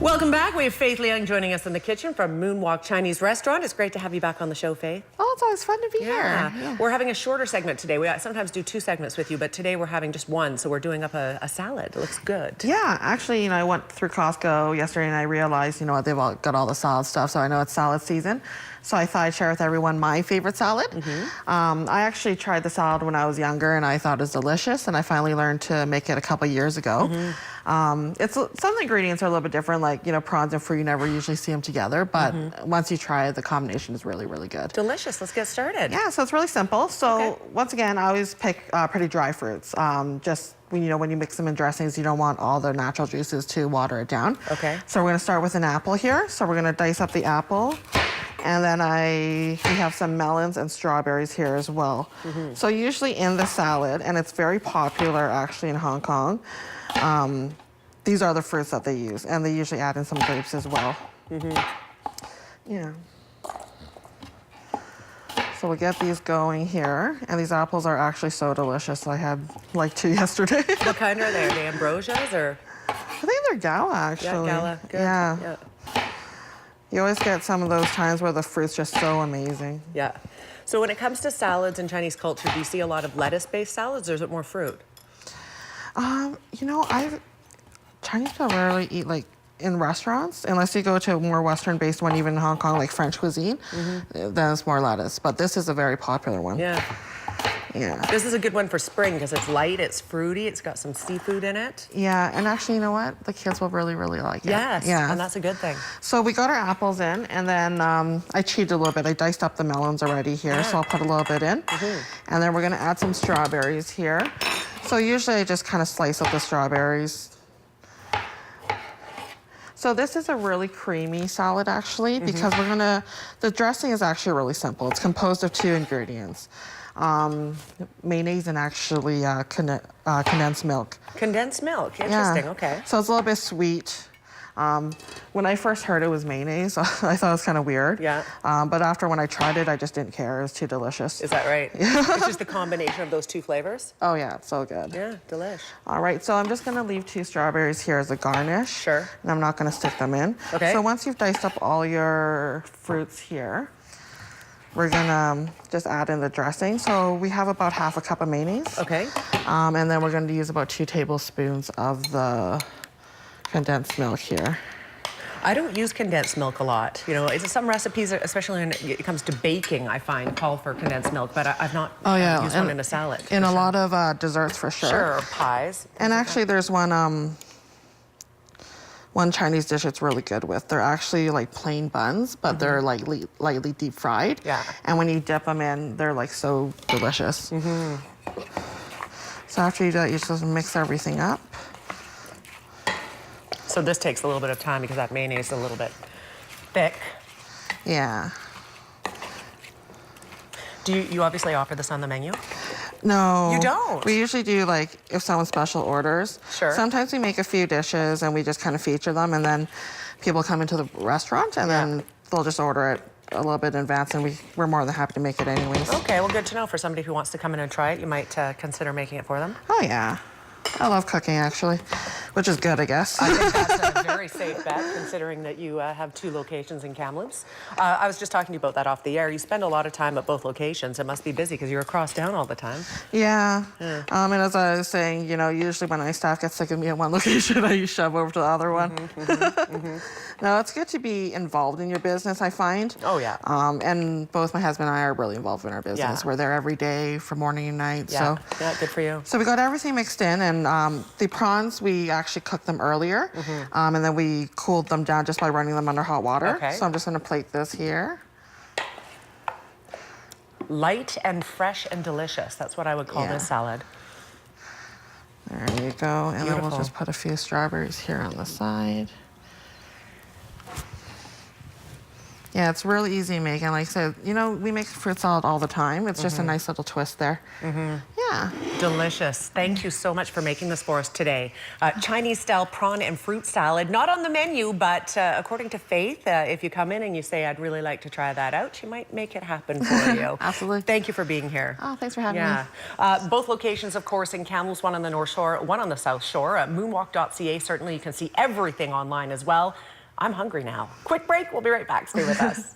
Welcome back. We have Faith Liang joining us in the kitchen from Moonwalk Chinese Restaurant. It's great to have you back on the show, Faith. Oh, it's always fun to be here. Yeah. We're having a shorter segment today. We sometimes do 2 segments with you, but today we're having just one, so we're doing up a salad. It looks good. Yeah, actually, I went through Costco yesterday and I realized, what, they've all got all the salad stuff, so I know it's salad season. So I thought I'd share with everyone my favorite salad. I actually tried the salad when I was younger and I thought it was delicious, and I finally learned to make it a couple years ago. Some of the ingredients are a little bit different, like, prawns and fruit, you never usually see them together, but once you try it, the combination is really, really good. Delicious. Let's get started. Yeah, so it's really simple. So once again, I always pick pretty dry fruits. Just when you mix them in dressings, you don't want all the natural juices to water it down. Okay. So we're gonna start with an apple here. So we're gonna dice up the apple. And then we have some melons and strawberries here as well. So usually in the salad, and it's very popular actually in Hong Kong, these are the fruits that they use, and they usually add in some grapes as well. Yeah. So we'll get these going here, and these apples are actually so delicious. I had like 2 yesterday. What kind are they? Are they ambrosias or? I think they're Gala actually. Yeah, Gala. Good. Yeah. You always get some of those times where the fruit's just so amazing. Yeah. So when it comes to salads in Chinese culture, do you see a lot of lettuce-based salads, or is it more fruit? Chinese people rarely eat like in restaurants, unless you go to a more Western-based one, even in Hong Kong, like French cuisine, then it's more lettuce. But this is a very popular one. Yeah. Yeah. This is a good one for spring because it's light, it's fruity, it's got some seafood in it. Yeah, and actually, you know what? The kids will really, really like it. Yes, yeah. And that's a good thing. So we got our apples in, and then I cheated a little bit. I diced up the melons already here, so I'll put a little bit in. And then we're gonna add some strawberries here. So usually I just kind of slice up the strawberries. So this is a really creamy salad actually, because the dressing is actually really simple. It's composed of 2 ingredients. Mayonnaise and actually condensed milk. Condensed milk, interesting, okay. So it's a little bit sweet. When I first heard it was mayonnaise, I thought it was kind of weird. Yeah. But after when I tried it, I just didn't care. It was too delicious. Is that right? It's just the combination of those 2 flavors? Oh yeah, it's so good. Yeah, delish. All right, so I'm just gonna leave 2 strawberries here as a garnish. Sure. And I'm not gonna stick them in. Okay. So once you've diced up all your fruits here, we're gonna just add in the dressing. So we have about half a cup of mayonnaise. Okay. And then we're gonna use about 2 tablespoons of the condensed milk here. I don't use condensed milk a lot. Some recipes, especially when it comes to baking, I find call for condensed milk, but I've not used one in a salad. In a lot of desserts, for sure. Sure, or pies. And actually, there's one Chinese dish it's really good with. They're actually like plain buns, but they're like lightly deep fried. Yeah. And when you dip them in, they're like so delicious. So after you do that, you just mix everything up. So this takes a little bit of time because that mayonnaise is a little bit thick. Yeah. Do you obviously offer this on the menu? No. You don't? We usually do, like, if someone special orders. Sure. Sometimes we make a few dishes and we just kind of feature them, and then people come into the restaurant and then they'll just order it a little bit in advance, and we're more than happy to make it anyways. Okay, well, good to know. For somebody who wants to come in and try it, you might consider making it for them. Oh, yeah. I love cooking, actually, which is good, I guess. I think that's a very safe bet, considering that you have 2 locations in Kamloops. I was just talking to you about that off the air. You spend a lot of time at both locations. It must be busy because you're across town all the time. Yeah. And as I was saying, usually when my staff gets sick of me at one location, I shove over to the other one. No, it's good to be involved in your business, I find. Oh, yeah. And both my husband and I are really involved in our business. Yeah. We're there every day from morning and night. Yeah, So. yeah, good for you. So we got everything mixed in, and the prawns, we actually cooked them earlier, and then we cooled them down just by running them under hot water. Okay. So I'm just gonna plate this here. Light and fresh and delicious. That's what I would call this salad. There you go. And then Beautiful. we'll just put a few strawberries here on the side. Yeah, it's really easy to make, and like I said, we make fruit salad all the time. It's just a nice little twist there. Yeah, Yeah. Delicious. Thank you so much for making this for us today. Chinese-style prawn and fruit salad, not on the menu, but according to Faith, if you come in and you say, I'd really like to try that out, she might make it happen for you. Absolutely. Thank you for being here. Oh, thanks for having me. Both locations, of course, in Kamloops, one on the North Shore, one on the South Shore. Moonwalk.ca, certainly you can see everything online as well. I'm hungry now. Quick break. We'll be right back. Stay with us.